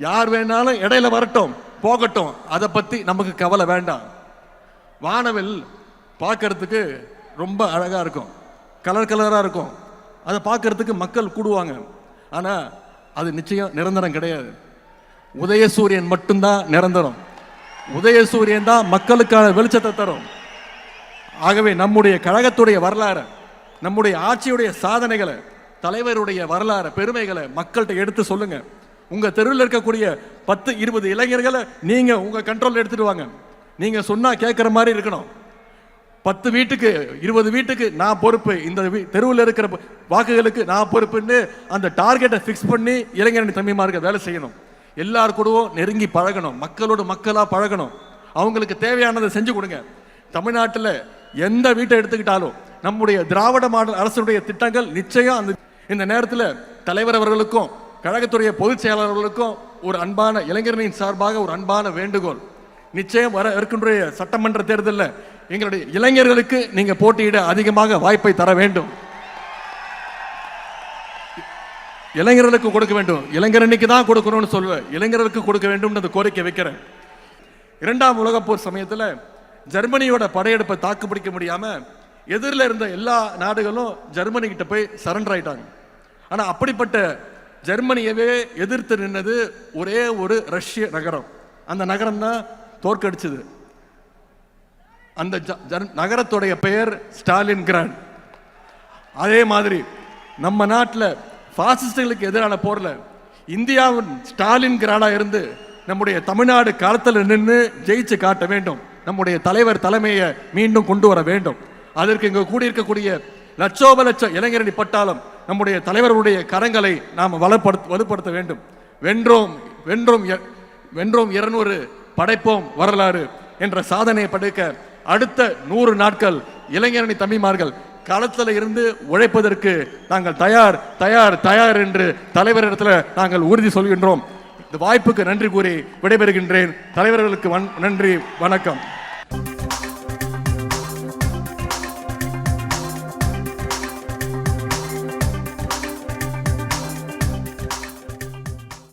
யார் வேணாலும் இடையில வரட்டும் போகட்டும், அதை பத்தி நமக்கு கவலை வேண்டாம். வானவில் பார்க்கறதுக்கு ரொம்ப அழகா இருக்கும், கலர் கலரா இருக்கும். அதை பார்க்கறதுக்கு மக்கள் கூடுவாங்க. ஆனா அது நிச்சயம் நிரந்தரம் கிடையாது. உதயசூரியன் மட்டும்தான் நிரந்தரம். உதயசூரியன் தான் மக்களுக்கான வெளிச்சத்தை தரும். ஆகவே நம்முடைய கழகத்துடைய வரலாறு, நம்முடைய ஆட்சியுடைய சாதனைகளை, தலைவருடைய வரலாறு, பெருமைகளை மக்கள்கிட்ட எடுத்து சொல்லுங்க. உங்க தெருவில் இருக்கக்கூடிய 10-20 இளைஞர்களை நீங்க உங்க கண்ட்ரோல் எடுத்துட்டு வாங்க. நீங்க சொன்னா கேட்கிற மாதிரி இருக்கணும். 10 வீட்டுக்கு 20 வீட்டுக்கு நான் பொறுப்பு, இந்த தெருவில் இருக்கிற வாக்குகளுக்கு நான் பொறுப்புன்னு அந்த டார்கெட்டை ஃபிக்ஸ் பண்ணி இளைஞரணி தம்பிமார்கள் வேலை செய்யணும். எல்லார் கூடவும் நெருங்கி பழகணும், மக்களோடு மக்களா பழகணும். அவங்களுக்கு தேவையானதை செஞ்சு கொடுங்க. தமிழ்நாட்டில் எந்த வீட்டை எடுத்துக்கிட்டாலும் நம்முடைய திராவிட மாடல் அரசுடைய திட்டங்கள் நிச்சயம் அந்த இந்த நேரத்தில் தலைவர் அவர்களுக்கும் கழகத்துடைய பொதுச் செயலாளர்களுக்கும் ஒரு அன்பான இளைஞர்களின் சார்பாக ஒரு அன்பான வேண்டுகோள். நிச்சயம் வர இருக்கின்ற சட்டமன்ற தேர்தலில் எங்களுடைய இளைஞர்களுக்கு நீங்க போட்டியிட அதிகமாக வாய்ப்பை தர வேண்டும். இளைஞர்களுக்கு கொடுக்க வேண்டும். இளைஞரணிக்கு தான் கொடுக்கணும்னு சொல்லுவேன், இளைஞர்களுக்கு கொடுக்க வேண்டும் அந்த கோரிக்கை வைக்கிறேன். 2ஆம் உலகப் போர் சமயத்தில் ஜெர்மனியோட படையெடுப்பை தாக்கு பிடிக்க முடியாம எதிரில் இருந்த எல்லா நாடுகளும் ஜெர்மனி கிட்ட போய் சரண்டர் ஆயிட்டாங்க. ஆனா அப்படிப்பட்ட ஜெர்மனியவே எதிர்த்து நின்னது ஒரே ஒரு ரஷ்ய நகரம். அந்த நகரம் தான் தோற்கடிச்சது. அந்த நகரத்துடைய பெயர் ஸ்டாலின் கிராட். அதே மாதிரி நம்ம நாட்டில் பாசிஸ்டுகளுக்கு எதிரான போர்ல இந்தியாவின் ஸ்டாலின் கிராடா இருந்து நம்முடைய தமிழ்நாடு காலத்தில் நின்று ஜெயிச்சு காட்ட வேண்டும். நம்முடைய தலைவர் தலைமையை மீண்டும் கொண்டு வர வேண்டும். அதற்கு இங்கு கூடியிருக்கக்கூடிய லட்சோப லட்சம் இளைஞரணி பட்டாளம் நம்முடைய தலைவர்களுடைய கரங்களை நாம் வலுப்படுத்த வேண்டும். வென்றோம் வென்றோம் வென்றோம் 200 படைப்போம் வரலாறு என்ற சாதனையை படைக்க அடுத்த 100 நாட்கள் இளைஞரணி தம்பிமார்கள் களத்தில் இருந்து உழைப்பதற்கு நாங்கள் தயார் தயார் தயார் என்று தலைவரிடத்தில் நாங்கள் உறுதி சொல்கின்றோம். இந்த வாய்ப்புக்கு நன்றி கூறி விடைபெறுகின்றேன். தலைவர்களுக்கு நன்றி, வணக்கம்.